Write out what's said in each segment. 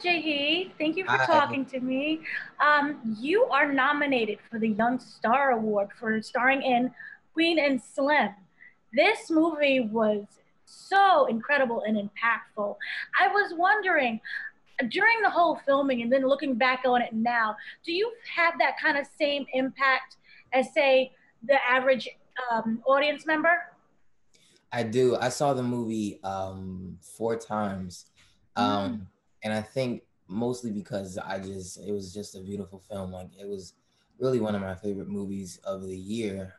Jahi. Thank you for I talking to me. You are nominated for the Young Star Award for starring in Queen and Slim. This movie was so incredible and impactful. I was wondering, during the whole filming and then looking back on it now, do you have that kind of same impact as, say, the average audience member? I do. I saw the movie 4 times. Mm. And I think mostly because it was just a beautiful film. Like it was really one of my favorite movies of the year.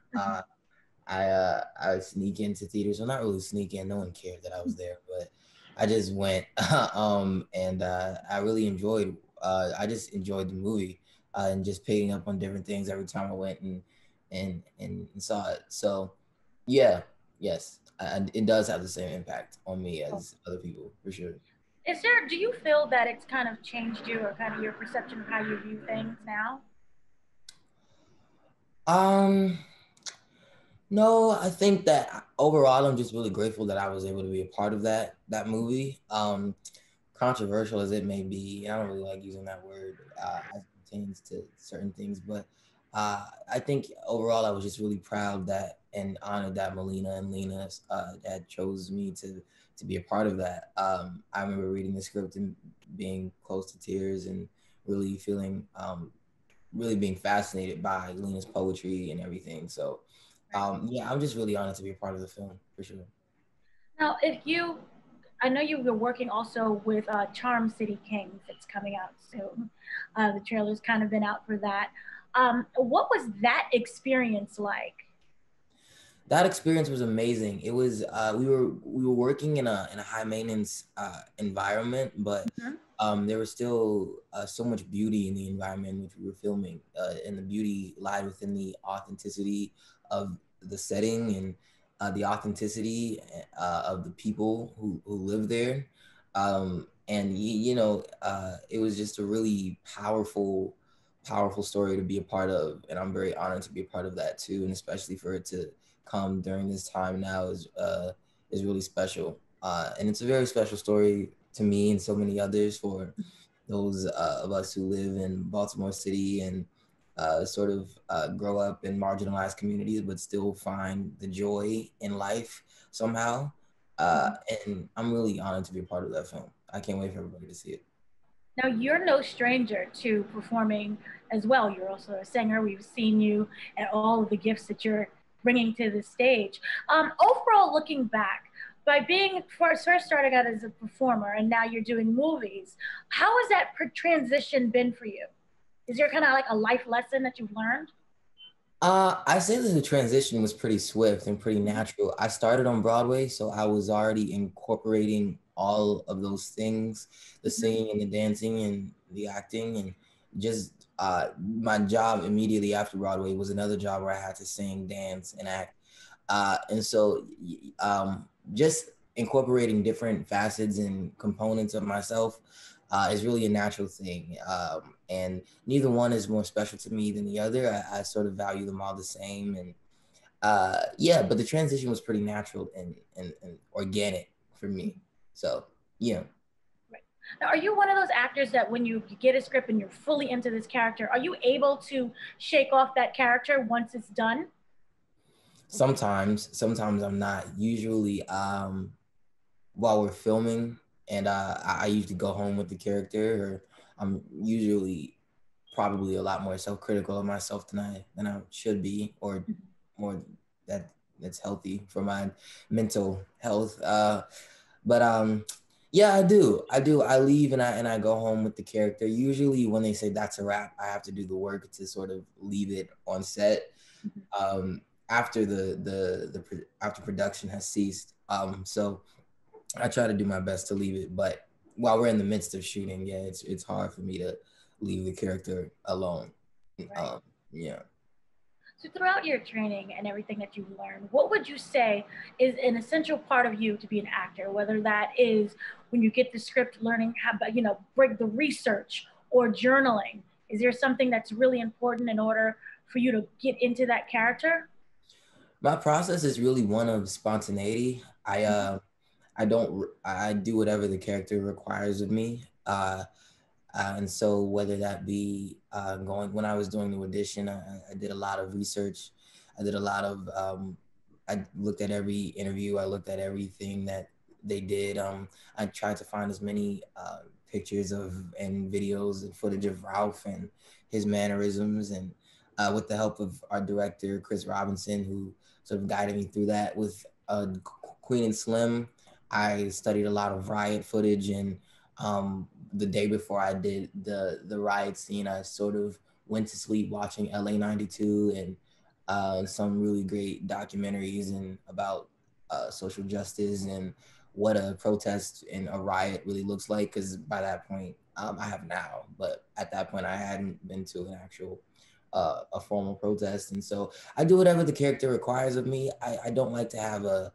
I sneak into theaters. Well, not really sneak in. No one cared that I was there, but I just went. And I really enjoyed. I just enjoyed the movie and just picking up on different things every time I went and saw it. So, yeah, yes, and it does have the same impact on me as other people for sure. Do you feel that it's kind of changed you or kind of your perception of how you view things now? Um, no, I think that overall, I'm just really grateful that I was able to be a part of that movie. Controversial as it may be, I don't really like using that word as it pertains to certain things, but I think overall, I was just really proud that and honored that Melina and Lena that chose me to be a part of that. I remember reading the script and being close to tears and really feeling really being fascinated by Lena's poetry and everything. So yeah, I'm just really honored to be a part of the film for sure. Now, I know you were working also with Charm City Kings. It's coming out soon. The trailer's kind of been out for that. What was that experience like? That experience was amazing. It was we were working in a high maintenance environment, but Mhm. there was still so much beauty in the environment in which we were filming, and the beauty lied within the authenticity of the setting and the authenticity of the people who live there. And it was just a really powerful story to be a part of, and I'm very honored to be a part of that too, and especially for it to come during this time now is really special. And it's a very special story to me and so many others for those of us who live in Baltimore City and sort of grow up in marginalized communities, but still find the joy in life somehow. Uh, Mhm. and I'm really honored to be a part of that film. I can't wait for everybody to see it. Now, you're no stranger to performing as well. You're also a singer. We've seen you and all of the gifts that you're bringing to the stage. Overall, looking back, by being first starting out as a performer and now you're doing movies, how has that transition been for you? Is there kind of like a life lesson that you've learned? I say that the transition was pretty swift and pretty natural. I started on Broadway, so I was already incorporating all of those things, the Mhm. singing and the dancing and the acting, and just my job immediately after Broadway was another job where I had to sing, dance, and act. And so just incorporating different facets and components of myself is really a natural thing. And neither one is more special to me than the other. I sort of value them all the same. And yeah, but the transition was pretty natural and organic for me. So yeah. Right. Now, are you one of those actors that when you get a script and you're fully into this character, are you able to shake off that character once it's done? Sometimes I'm not. Usually, while we're filming, and I usually go home with the character, or I'm usually probably a lot more self-critical of myself than I should be, or more that that's healthy for my mental health. But yeah, I do. I leave and I go home with the character. Usually, when they say that's a wrap, I have to do the work to sort of leave it on set Mhm. um, after after production has ceased. So I try to do my best to leave it, but while we're in the midst of shooting, yeah, it's hard for me to leave the character alone. Right. Um, yeah. So throughout your training and everything that you've learned, what would you say is an essential part of you to be an actor? Whether that is when you get the script, learning how, break the research or journaling. Is there something that's really important in order for you to get into that character? My process is really one of spontaneity. I do whatever the character requires of me. And so whether that be when I was doing the audition, I did a lot of research. I did a lot of, I looked at every interview. I looked at everything that they did. I tried to find as many pictures of and videos and footage of Ralph and his mannerisms. And with the help of our director, Chris Robinson, who sort of guided me through that with Queen and Slim, I studied a lot of riot footage, and the day before I did the riot scene, I sort of went to sleep watching LA 92 and some really great documentaries and about social justice and what a protest and a riot really looks like. Because by that point, I have now, but at that point, I hadn't been to an actual a formal protest, and so I do whatever the character requires of me. I don't like to have a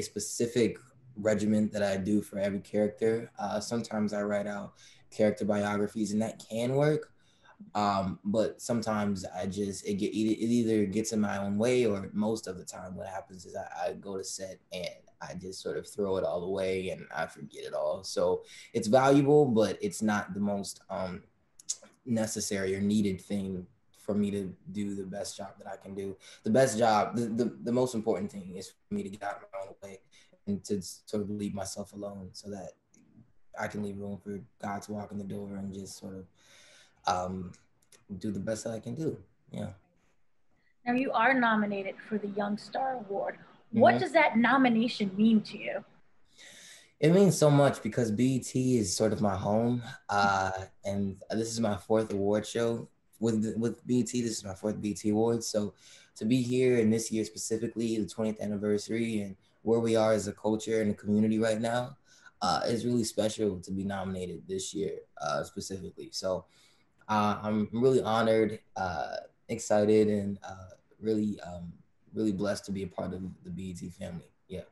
specific regiment that I do for every character. Sometimes I write out character biographies, and that can work. But sometimes it either gets in my own way, or most of the time what happens is I go to set and I just sort of throw it all away and I forget it all. So it's valuable, but it's not the most necessary or needed thing for me to do the best job that I can do. The best job, the most important thing is for me to get out of my own way and to sort of leave myself alone so that I can leave room for God to walk in the door and just sort of do the best that I can do. Yeah. Now you are nominated for the Young Star Award. What does that nomination mean to you? It means so much because BET is sort of my home, and this is my fourth award show with BET. This is my fourth BET award, so to be here in this year specifically, the 20th anniversary, and where we are as a culture and a community right now, is really special to be nominated this year specifically. So I'm really honored, excited, and really blessed to be a part of the BET family. Yeah.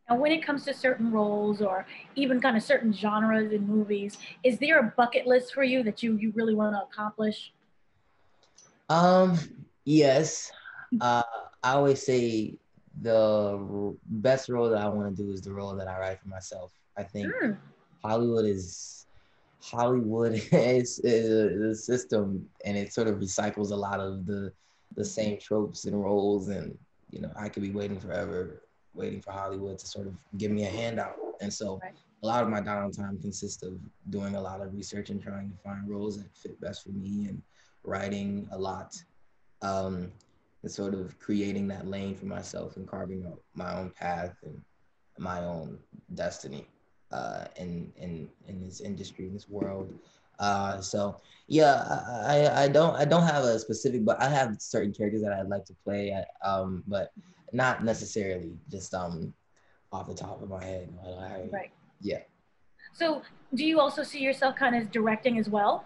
Now, when it comes to certain roles or even kind of certain genres in movies, is there a bucket list for you that you really want to accomplish? Yes. I always say the best role that I want to do is the role that I write for myself. I think Hollywood is Hollywood is a system, and it sort of recycles a lot of the same tropes and roles. And I could be waiting forever, waiting for Hollywood to sort of give me a handout. And so a lot of my downtime consists of doing a lot of research and trying to find roles that fit best for me, and writing a lot, and sort of creating that lane for myself and carving out my own path and my own destiny in this industry, in this world. So yeah, I don't have a specific, but I have certain characters that I'd like to play, but not necessarily just off the top of my head. Right. Yeah. So, do you also see yourself kind of directing as well?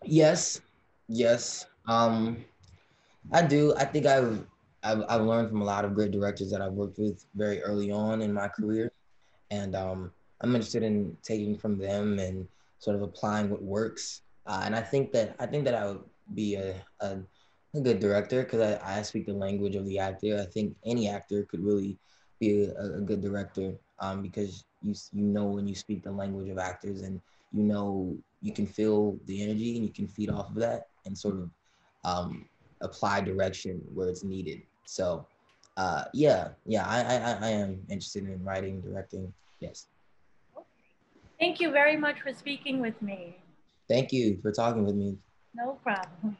Yes. Yes. I do. I think I've learned from a lot of great directors that I've worked with very early on in my career, and I'm interested in taking from them and sort of applying what works. And I think that I would be a good director because I speak the language of the actor. I think any actor could really be a good director, because you know when you speak the language of actors, and you can feel the energy and you can feed off of that and sort of apply direction where it's needed. So yeah, I am interested in writing, directing. Yes. Thank you very much for speaking with me. Thank you for talking with me. No problem.